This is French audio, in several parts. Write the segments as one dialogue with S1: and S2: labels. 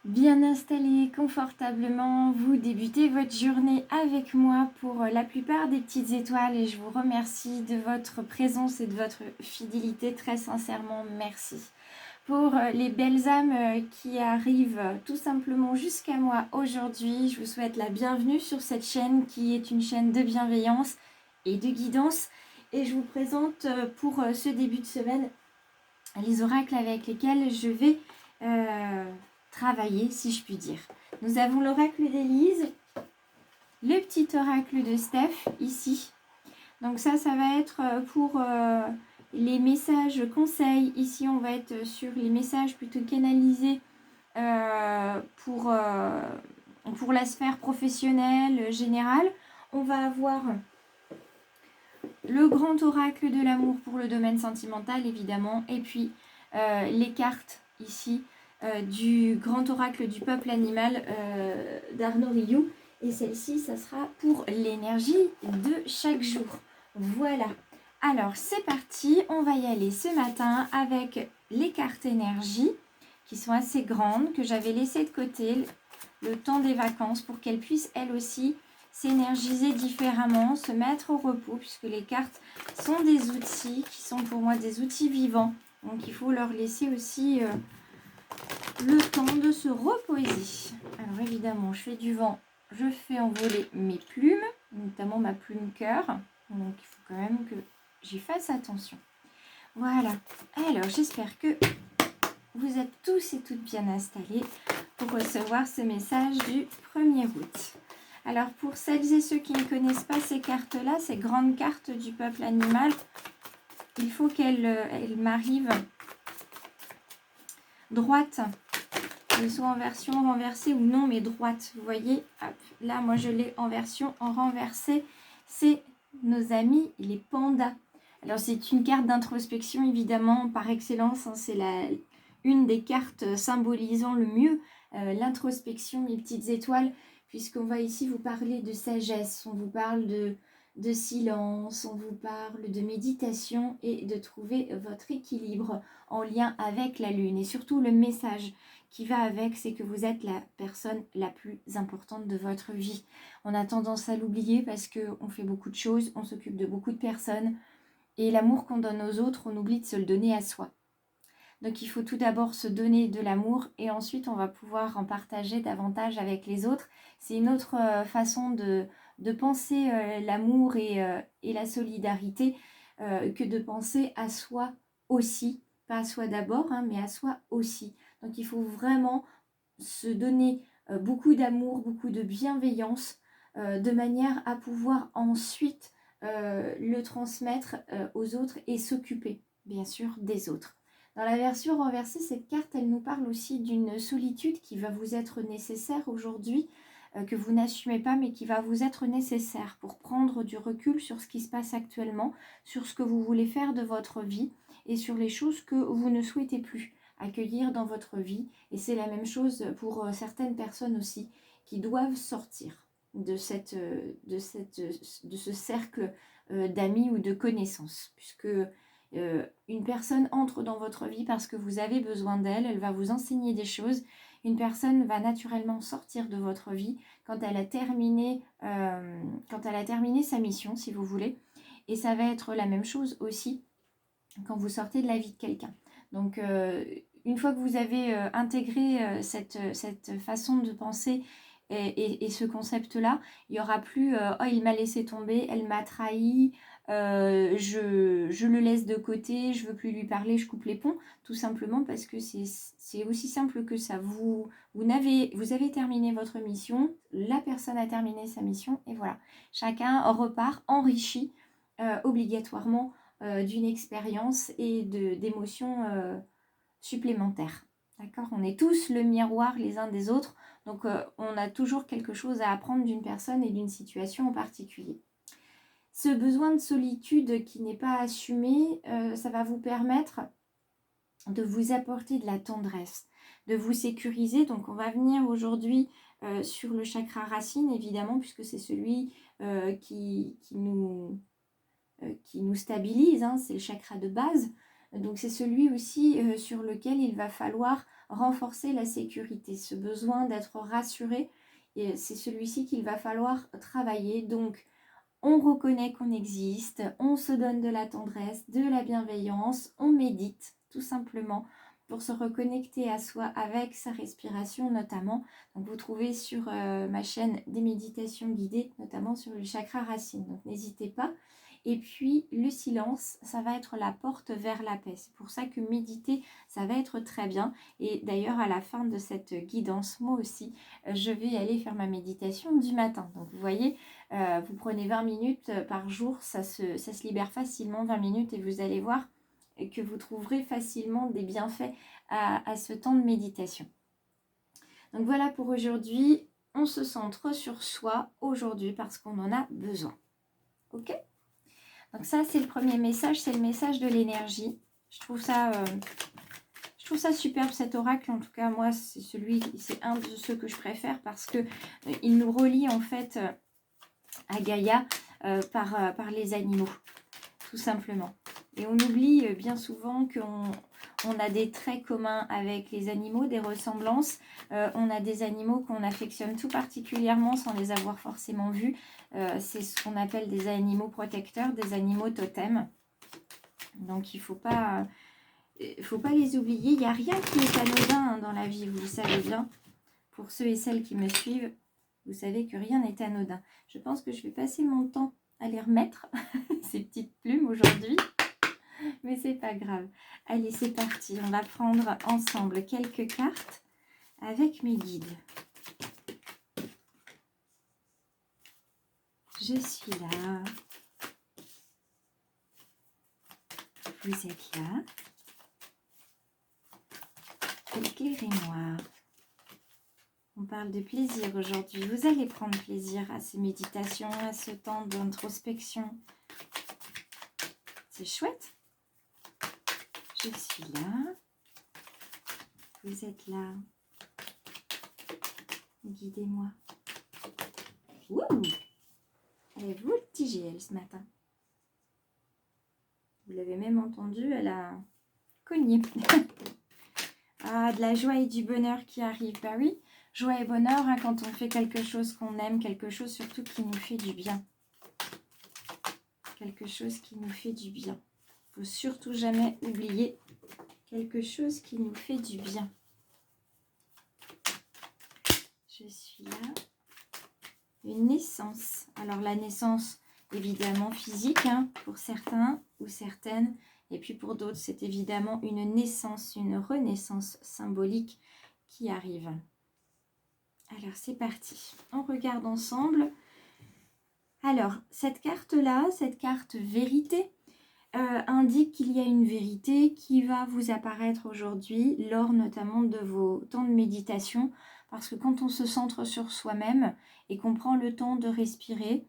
S1: Bien installé confortablement, vous débutez votre journée avec moi pour la plupart des petites étoiles et je vous remercie de votre présence et de votre fidélité. Très sincèrement, merci. Pour les belles âmes qui arrivent tout simplement jusqu'à moi aujourd'hui, je vous souhaite la bienvenue sur cette chaîne qui est une chaîne de bienveillance et de guidance. Et je vous présente pour ce début de semaine les oracles avec lesquels je vais travailler, si je puis dire. Nous avons l'oracle d'Élise, le petit oracle de Steph, ici. Donc ça va être pour les messages conseils. Ici, on va être sur les messages plutôt canalisés pour la sphère professionnelle générale. On va avoir le grand oracle de l'amour pour le domaine sentimental, évidemment. Et puis, les cartes ici du grand oracle du peuple animal d'Arnaud Rioux. Et celle-ci, ça sera pour l'énergie de chaque jour. Voilà. Alors, c'est parti. On va y aller ce matin avec les cartes énergie qui sont assez grandes, que j'avais laissées de côté le temps des vacances pour qu'elles puissent, elles aussi, s'énergiser différemment, se mettre au repos, puisque les cartes sont des outils qui sont pour moi des outils vivants. Donc, il faut leur laisser aussi le temps de se reposer. Alors, évidemment, je fais du vent, je fais envoler mes plumes, notamment ma plume cœur. Donc, il faut quand même que j'y fasse attention. Voilà. Alors, j'espère que vous êtes tous et toutes bien installés pour recevoir ce message du 1er août. Alors, pour celles et ceux qui ne connaissent pas ces cartes-là, ces grandes cartes du peuple animal, il faut qu'elles m'arrivent droites. Qu'elles soient en version renversée ou non, mais droite. Vous voyez, hop, là, moi, je l'ai en version en renversée. C'est nos amis, les pandas. Alors, c'est une carte d'introspection, évidemment, par excellence. Hein, c'est une des cartes symbolisant le mieux l'introspection, les petites étoiles, puisqu'on va ici vous parler de sagesse, on vous parle de silence, on vous parle de méditation et de trouver votre équilibre en lien avec la lune. Et surtout, le message qui va avec, c'est que vous êtes la personne la plus importante de votre vie. On a tendance à l'oublier parce qu'on fait beaucoup de choses, on s'occupe de beaucoup de personnes. Et l'amour qu'on donne aux autres, on oublie de se le donner à soi. Donc il faut tout d'abord se donner de l'amour et ensuite on va pouvoir en partager davantage avec les autres. C'est une autre façon de penser l'amour et la solidarité que de penser à soi aussi. Pas à soi d'abord, hein, mais à soi aussi. Donc il faut vraiment se donner beaucoup d'amour, beaucoup de bienveillance, de manière à pouvoir ensuite le transmettre aux autres et s'occuper, bien sûr, des autres. Dans la version renversée, cette carte, elle nous parle aussi d'une solitude qui va vous être nécessaire aujourd'hui, que vous n'assumez pas, mais qui va vous être nécessaire pour prendre du recul sur ce qui se passe actuellement, sur ce que vous voulez faire de votre vie et sur les choses que vous ne souhaitez plus accueillir dans votre vie. Et c'est la même chose pour certaines personnes aussi qui doivent sortir de ce cercle d'amis ou de connaissances, puisque une personne entre dans votre vie parce que vous avez besoin d'elle, elle va vous enseigner des choses. Une personne va naturellement sortir de votre vie quand elle a terminé sa mission, si vous voulez. Et ça va être la même chose aussi quand vous sortez de la vie de quelqu'un. Donc, une fois que vous avez intégré cette façon de penser et ce concept-là, il n'y aura plus « oh, il m'a laissé tomber, elle m'a trahi, je le laisse de côté, je ne veux plus lui parler, je coupe les ponts », tout simplement parce que c'est aussi simple que ça. Vous avez terminé votre mission, la personne a terminé sa mission, et voilà. Chacun repart enrichi obligatoirement d'une expérience et d'émotions supplémentaires. D'accord ? On est tous le miroir les uns des autres, donc on a toujours quelque chose à apprendre d'une personne et d'une situation en particulier. Ce besoin de solitude qui n'est pas assumé, ça va vous permettre de vous apporter de la tendresse, de vous sécuriser. Donc on va venir aujourd'hui sur le chakra racine, évidemment, puisque c'est celui qui nous stabilise, hein, c'est le chakra de base. Donc c'est celui aussi sur lequel il va falloir renforcer la sécurité, ce besoin d'être rassuré. Et c'est celui-ci qu'il va falloir travailler. Donc, on reconnaît qu'on existe, on se donne de la tendresse, de la bienveillance, on médite tout simplement pour se reconnecter à soi avec sa respiration notamment. Donc vous trouvez sur ma chaîne des méditations guidées, notamment sur le chakra racine. Donc n'hésitez pas. Et puis le silence, ça va être la porte vers la paix. C'est pour ça que méditer, ça va être très bien. Et d'ailleurs à la fin de cette guidance, moi aussi, je vais aller faire ma méditation du matin. Donc vous voyez, vous prenez 20 minutes par jour, ça se libère facilement 20 minutes et vous allez voir que vous trouverez facilement des bienfaits à ce temps de méditation. Donc voilà pour aujourd'hui, on se centre sur soi aujourd'hui parce qu'on en a besoin. Ok ? Donc ça c'est le premier message, c'est le message de l'énergie. Je trouve ça superbe cet oracle, en tout cas moi c'est un de ceux que je préfère parce que il nous relie en fait à Gaïa par les animaux, tout simplement. Et on oublie bien souvent qu'on a des traits communs avec les animaux, des ressemblances. On a des animaux qu'on affectionne tout particulièrement sans les avoir forcément vus. C'est ce qu'on appelle des animaux protecteurs, des animaux totems. Donc il ne faut pas les oublier. Il n'y a rien qui est anodin dans la vie, vous le savez bien. Pour ceux et celles qui me suivent, vous savez que rien n'est anodin. Je pense que je vais passer mon temps à les remettre, ces petites plumes aujourd'hui. Mais c'est pas grave. Allez, c'est parti. On va prendre ensemble quelques cartes avec mes guides. Je suis là. Vous êtes là. Éclairez-moi. On parle de plaisir aujourd'hui. Vous allez prendre plaisir à ces méditations, à ce temps d'introspection. C'est chouette. Je suis là. Vous êtes là. Guidez-moi. Wouh! Elle est voltigée, elle, ce matin. Vous l'avez même entendu, elle a cogné. Ah, de la joie et du bonheur qui arrivent. Bah oui, joie et bonheur hein, quand on fait quelque chose qu'on aime, quelque chose surtout qui nous fait du bien. Quelque chose qui nous fait du bien. Il ne faut surtout jamais oublier quelque chose qui nous fait du bien. Je suis là. Une naissance. Alors la naissance, évidemment physique hein, pour certains ou certaines. Et puis pour d'autres, c'est évidemment une naissance, une renaissance symbolique qui arrive. Alors c'est parti. On regarde ensemble. Alors cette carte-là, cette carte vérité, indique qu'il y a une vérité qui va vous apparaître aujourd'hui lors notamment de vos temps de méditation. Parce que quand on se centre sur soi-même et qu'on prend le temps de respirer,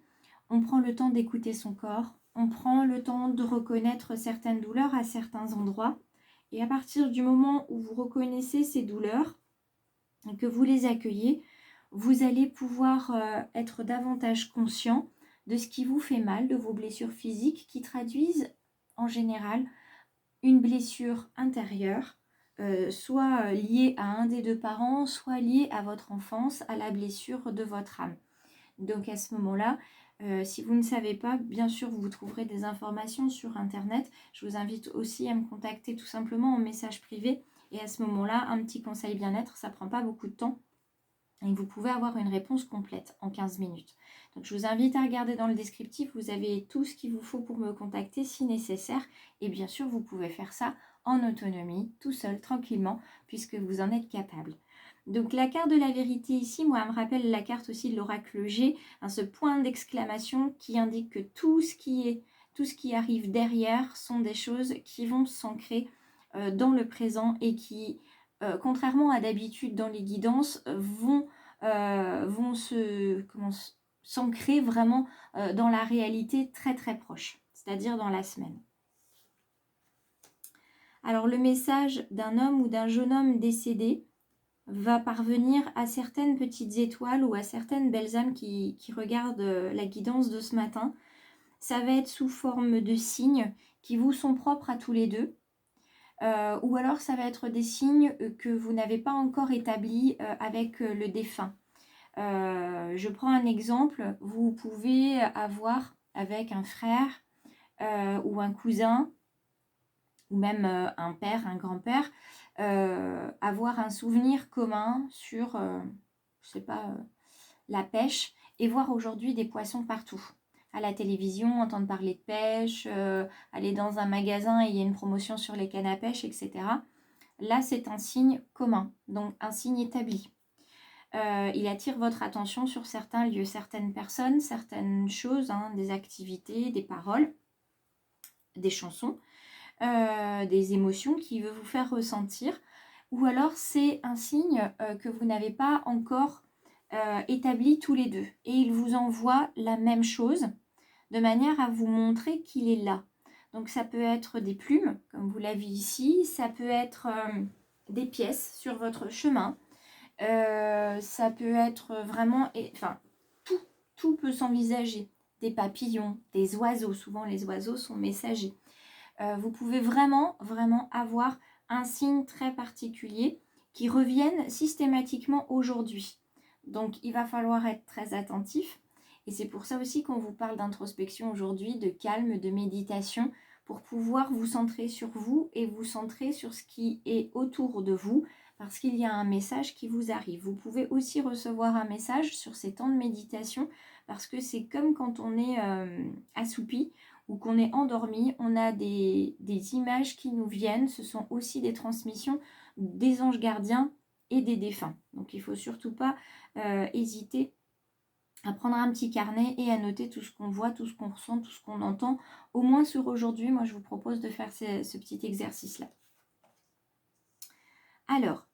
S1: on prend le temps d'écouter son corps, on prend le temps de reconnaître certaines douleurs à certains endroits. Et à partir du moment où vous reconnaissez ces douleurs et que vous les accueillez, vous allez pouvoir être davantage conscient de ce qui vous fait mal, de vos blessures physiques qui traduisent en général une blessure intérieure, soit liée à un des deux parents, soit liée à votre enfance, à la blessure de votre âme. Donc à ce moment-là, si vous ne savez pas, bien sûr, vous trouverez des informations sur Internet. Je vous invite aussi à me contacter tout simplement en message privé. Et à ce moment-là, un petit conseil bien-être, ça ne prend pas beaucoup de temps. Et vous pouvez avoir une réponse complète en 15 minutes. Donc je vous invite à regarder dans le descriptif, vous avez tout ce qu'il vous faut pour me contacter si nécessaire. Et bien sûr, vous pouvez faire ça en autonomie, tout seul, tranquillement, puisque vous en êtes capable. Donc la carte de la vérité ici, moi, elle me rappelle la carte aussi de l'oracle G, hein, ce point d'exclamation qui indique que tout ce qui arrive derrière sont des choses qui vont s'ancrer dans le présent et qui, contrairement à d'habitude dans les guidances, vont s'ancrer vraiment dans la réalité très très proche, c'est-à-dire dans la semaine. Alors le message d'un homme ou d'un jeune homme décédé va parvenir à certaines petites étoiles ou à certaines belles âmes qui regardent la guidance de ce matin. Ça va être sous forme de signes qui vous sont propres à tous les deux. ou alors ça va être des signes que vous n'avez pas encore établis avec le défunt. Je prends un exemple, vous pouvez avoir avec un frère ou un cousin, ou même un père, un grand-père, avoir un souvenir commun sur, je sais pas, la pêche, et voir aujourd'hui des poissons partout. À la télévision, entendre parler de pêche, aller dans un magasin et il y a une promotion sur les cannes à pêche, etc. Là, c'est un signe commun, donc un signe établi. Il attire votre attention sur certains lieux, certaines personnes, certaines choses, hein, des activités, des paroles, des chansons, des émotions qu'il veut vous faire ressentir. Ou alors c'est un signe que vous n'avez pas encore établi tous les deux. Et il vous envoie la même chose de manière à vous montrer qu'il est là. Donc ça peut être des plumes, comme vous l'avez ici, ça peut être des pièces sur votre chemin, ça peut être vraiment, enfin, tout peut s'envisager. Des papillons, des oiseaux, souvent les oiseaux sont messagers. Vous pouvez vraiment avoir un signe très particulier qui revienne systématiquement aujourd'hui. Donc il va falloir être très attentif. Et c'est pour ça aussi qu'on vous parle d'introspection aujourd'hui, de calme, de méditation, pour pouvoir vous centrer sur vous et vous centrer sur ce qui est autour de vous, parce qu'il y a un message qui vous arrive. Vous pouvez aussi recevoir un message sur ces temps de méditation, parce que c'est comme quand on est assoupi ou qu'on est endormi, on a des images qui nous viennent. Ce sont aussi des transmissions des anges gardiens et des défunts. Donc il ne faut surtout pas hésiter à prendre un petit carnet et à noter tout ce qu'on voit, tout ce qu'on ressent, tout ce qu'on entend. Au moins sur aujourd'hui, moi je vous propose de faire ce petit exercice-là. Alors,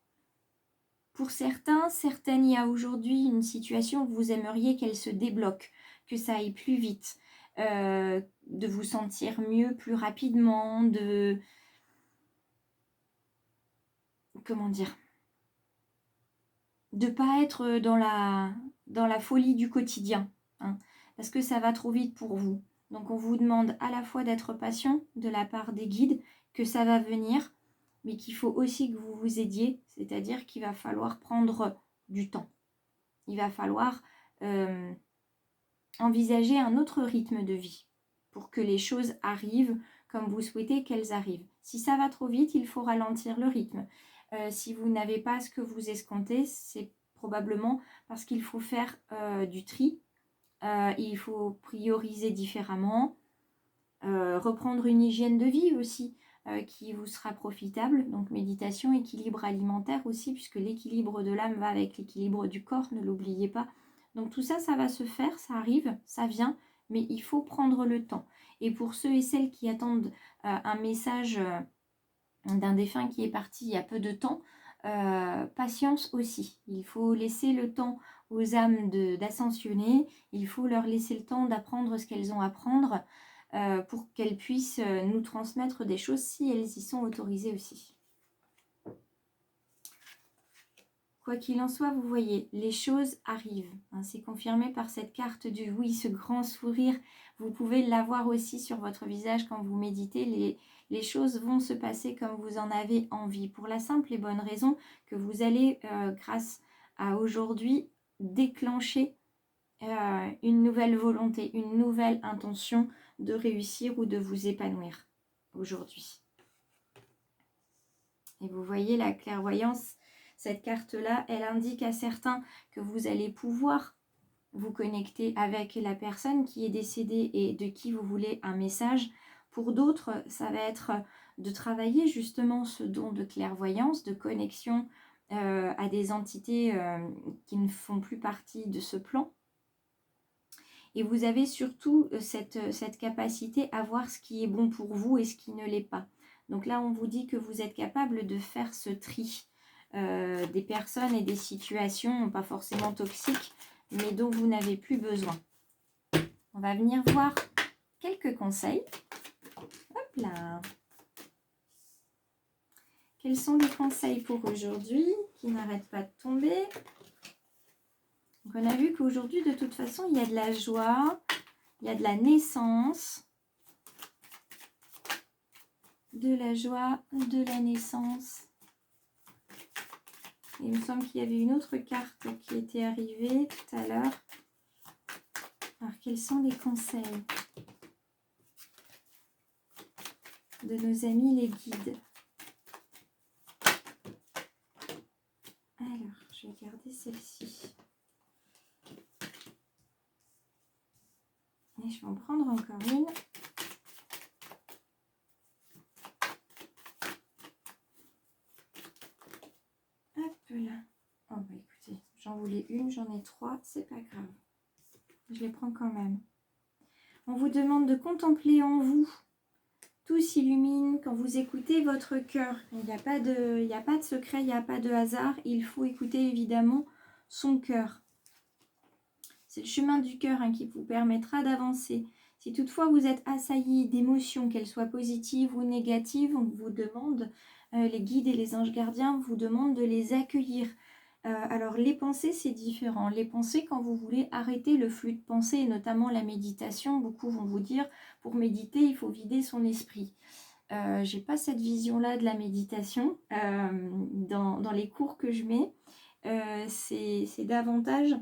S1: pour certaines, il y a aujourd'hui une situation où vous aimeriez qu'elle se débloque, que ça aille plus vite, de vous sentir mieux plus rapidement, de... Comment dire ? De ne pas être dans la folie du quotidien, hein, parce que ça va trop vite pour vous. Donc on vous demande à la fois d'être patient de la part des guides, que ça va venir, mais qu'il faut aussi que vous vous aidiez, c'est-à-dire qu'il va falloir prendre du temps. Il va falloir envisager un autre rythme de vie pour que les choses arrivent comme vous souhaitez qu'elles arrivent. Si ça va trop vite, il faut ralentir le rythme. Si vous n'avez pas ce que vous escomptez, c'est probablement parce qu'il faut faire du tri. Il faut prioriser différemment, reprendre une hygiène de vie aussi qui vous sera profitable. Donc méditation, équilibre alimentaire aussi, puisque l'équilibre de l'âme va avec l'équilibre du corps, ne l'oubliez pas. Donc tout ça, ça va se faire, ça arrive, ça vient, mais il faut prendre le temps. Et pour ceux et celles qui attendent un message d'un défunt qui est parti il y a peu de temps, patience aussi. Il faut laisser le temps aux âmes d'ascensionner, il faut leur laisser le temps d'apprendre ce qu'elles ont à apprendre pour qu'elles puissent nous transmettre des choses si elles y sont autorisées aussi. Quoi qu'il en soit, vous voyez, les choses arrivent. Hein, c'est confirmé par cette carte du oui, ce grand sourire. Vous pouvez l'avoir aussi sur votre visage quand vous méditez. Les choses vont se passer comme vous en avez envie. Pour la simple et bonne raison que vous allez, grâce à aujourd'hui, déclencher une nouvelle volonté, une nouvelle intention de réussir ou de vous épanouir aujourd'hui. Et vous voyez la clairvoyance. Cette carte-là, elle indique à certains que vous allez pouvoir vous connecter avec la personne qui est décédée et de qui vous voulez un message. Pour d'autres, ça va être de travailler justement ce don de clairvoyance, de connexion à des entités qui ne font plus partie de ce plan. Et vous avez surtout cette capacité à voir ce qui est bon pour vous et ce qui ne l'est pas. Donc là, on vous dit que vous êtes capable de faire ce tri. Des personnes et des situations pas forcément toxiques, mais dont vous n'avez plus besoin. On va venir voir quelques conseils. Hop là. Quels sont les conseils pour aujourd'hui qui n'arrêtent pas de tomber? Donc on a vu qu'aujourd'hui, de toute façon, il y a de la joie, il y a de la naissance, de la joie, de la naissance. Il me semble qu'il y avait une autre carte qui était arrivée tout à l'heure. Alors, quels sont les conseils de nos amis les guides? Alors, je vais garder celle-ci. Et je vais en prendre encore une. Hop là. Oh bah écoutez, j'en voulais une, j'en ai 3, c'est pas grave. Je les prends quand même. On vous demande de contempler en vous. Tout s'illumine quand vous écoutez votre cœur. Il n'y a pas de secret, il n'y a pas de hasard. Il faut écouter évidemment son cœur. C'est le chemin du cœur qui vous permettra d'avancer. Si toutefois vous êtes assailli d'émotions, qu'elles soient positives ou négatives, on vous demande, les guides et les anges gardiens vous demandent de les accueillir. Alors les pensées, c'est différent. Les pensées, quand vous voulez arrêter le flux de pensée, et notamment la méditation, beaucoup vont vous dire, pour méditer, il faut vider son esprit. J'ai pas cette vision-là de la méditation dans les cours que je mets. C'est davantage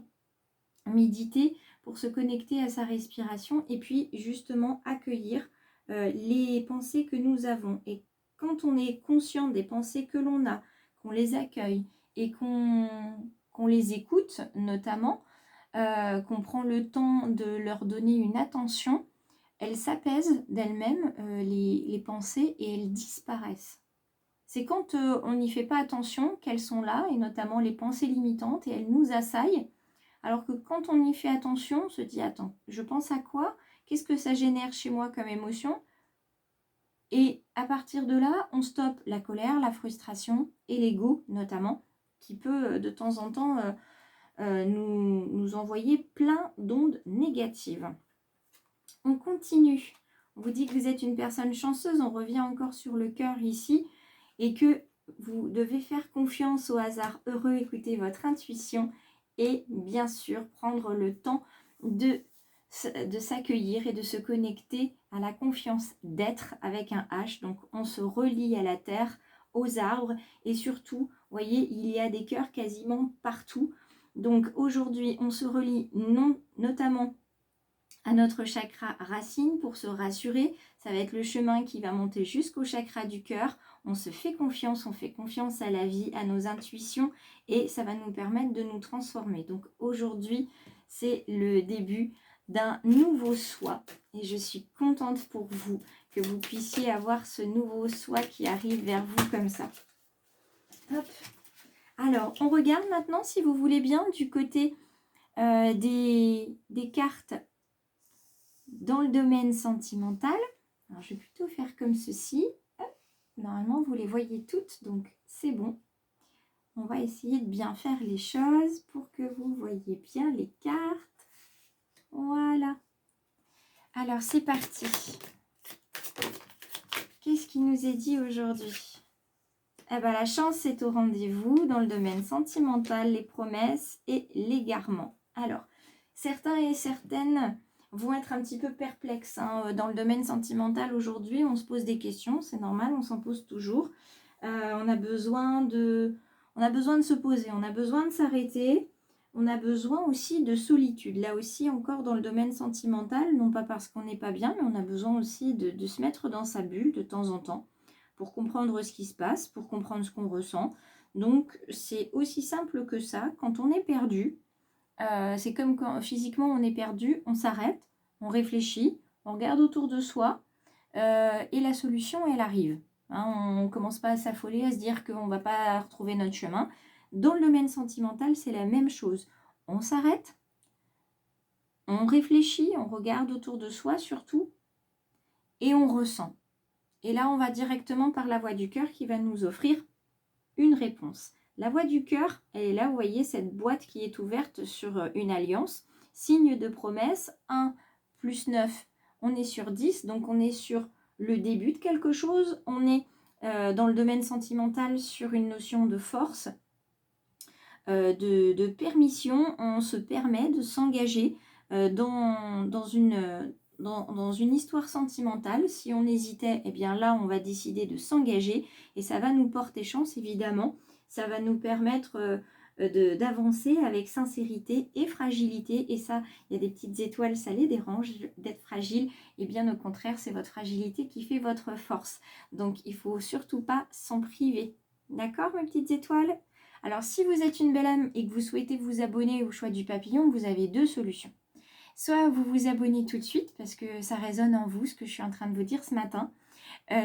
S1: méditer pour se connecter à sa respiration et puis justement accueillir les pensées que nous avons. Et quand on est conscient des pensées que l'on a, qu'on les accueille et qu'on les écoute notamment, qu'on prend le temps de leur donner une attention, elles s'apaisent d'elles-mêmes, les pensées, et elles disparaissent. C'est quand on n'y fait pas attention qu'elles sont là, et notamment les pensées limitantes, et elles nous assaillent. Alors que quand on y fait attention, on se dit, attends, je pense à quoi? Qu'est-ce que ça génère chez moi comme émotion? Et à partir de là, on stoppe la colère, la frustration et l'ego notamment, qui peut de temps en temps nous envoyer plein d'ondes négatives. On continue. On vous dit que vous êtes une personne chanceuse, on revient encore sur le cœur ici, et que vous devez faire confiance au hasard heureux, écouter votre intuition, et bien sûr prendre le temps de s'accueillir et de se connecter à la confiance d'être avec un H. Donc on se relie à la terre, aux arbres, et surtout, vous voyez, il y a des cœurs quasiment partout. Donc aujourd'hui, on se relie notamment à notre chakra racine pour se rassurer. Ça va être le chemin qui va monter jusqu'au chakra du cœur. On se fait confiance, on fait confiance à la vie, à nos intuitions, et ça va nous permettre de nous transformer. Donc aujourd'hui, c'est le début d'un nouveau soi, et je suis contente pour vous que vous puissiez avoir ce nouveau soi qui arrive vers vous comme ça. Hop. Alors, on regarde maintenant, si vous voulez bien, du côté des cartes dans le domaine sentimental. Alors, je vais plutôt faire comme ceci. Hop. Normalement, vous les voyez toutes, donc c'est bon. On va essayer de bien faire les choses pour que vous voyez bien les cartes. Voilà. Alors, c'est parti. Qu'est-ce qui nous est dit aujourd'hui? Eh ben, la chance est au rendez-vous dans le domaine sentimental, les promesses et l'égarement. Alors, certains et certaines vont être un petit peu perplexes. Dans le domaine sentimental, aujourd'hui, on se pose des questions. C'est normal, on s'en pose toujours. On a besoin de se poser, on a besoin de s'arrêter. On a besoin aussi de solitude. Là aussi, encore dans le domaine sentimental, non pas parce qu'on n'est pas bien, mais on a besoin aussi de se mettre dans sa bulle de temps en temps pour comprendre ce qui se passe, pour comprendre ce qu'on ressent. Donc, c'est aussi simple que ça. Quand on est perdu, c'est comme quand physiquement on est perdu, on s'arrête, on réfléchit, on regarde autour de soi et la solution, elle arrive. On ne commence pas à s'affoler, à se dire qu'on ne va pas retrouver notre chemin. Dans le domaine sentimental, c'est la même chose. On s'arrête, on réfléchit, on regarde autour de soi surtout, et on ressent. Et là, on va directement par la voie du cœur qui va nous offrir une réponse. La voie du cœur, elle est là, vous voyez, cette boîte qui est ouverte sur une alliance. Signe de promesse, 1 plus 9, on est sur 10, donc on est sur le début de quelque chose. On est dans le domaine sentimental sur une notion de force, de permission. On se permet de s'engager dans dans une histoire sentimentale. Si on hésitait, eh bien là, on va décider de s'engager et ça va nous porter chance, évidemment. Ça va nous permettre d'avancer avec sincérité et fragilité. Et ça, il y a des petites étoiles, ça les dérange d'être fragile. Et bien au contraire, c'est votre fragilité qui fait votre force. Donc, il ne faut surtout pas s'en priver. D'accord, mes petites étoiles? Alors, si vous êtes une belle âme et que vous souhaitez vous abonner au choix du papillon, vous avez deux solutions. Soit vous vous abonnez tout de suite parce que ça résonne en vous ce que je suis en train de vous dire ce matin.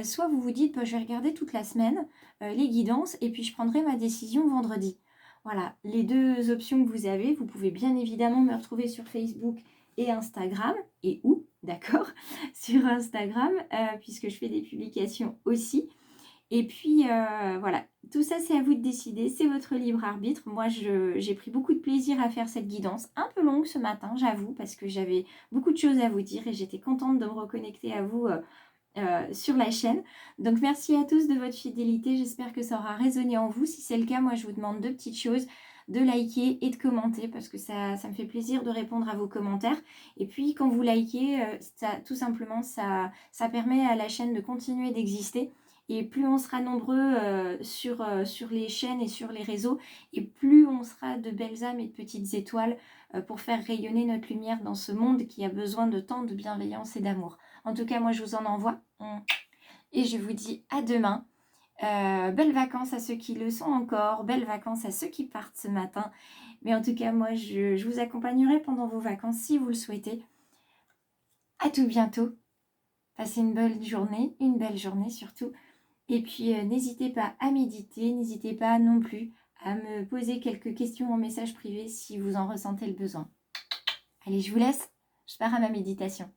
S1: Soit vous vous dites, je vais regarder toute la semaine les guidances et puis je prendrai ma décision vendredi. Voilà, les deux options que vous avez. Vous pouvez bien évidemment me retrouver sur Facebook et Instagram. Et où, d'accord, sur Instagram, puisque je fais des publications aussi. Et puis voilà, tout ça c'est à vous de décider, c'est votre libre arbitre. Moi j'ai pris beaucoup de plaisir à faire cette guidance, un peu longue ce matin j'avoue, parce que j'avais beaucoup de choses à vous dire et j'étais contente de me reconnecter à vous sur la chaîne. Donc merci à tous de votre fidélité, j'espère que ça aura résonné en vous. Si c'est le cas, moi je vous demande deux petites choses, de liker et de commenter parce que ça me fait plaisir de répondre à vos commentaires. Et puis quand vous likez, tout simplement ça permet à la chaîne de continuer d'exister. Et plus on sera nombreux sur les chaînes et sur les réseaux, et plus on sera de belles âmes et de petites étoiles pour faire rayonner notre lumière dans ce monde qui a besoin de tant de bienveillance et d'amour. En tout cas, moi, je vous en envoie. Et je vous dis à demain. Belles vacances à ceux qui le sont encore. Belles vacances à ceux qui partent ce matin. Mais en tout cas, moi, je vous accompagnerai pendant vos vacances si vous le souhaitez. À tout bientôt. Passez une belle journée surtout. Et puis, n'hésitez pas à méditer. N'hésitez pas non plus à me poser quelques questions en message privé si vous en ressentez le besoin. Allez, je vous laisse. Je pars à ma méditation.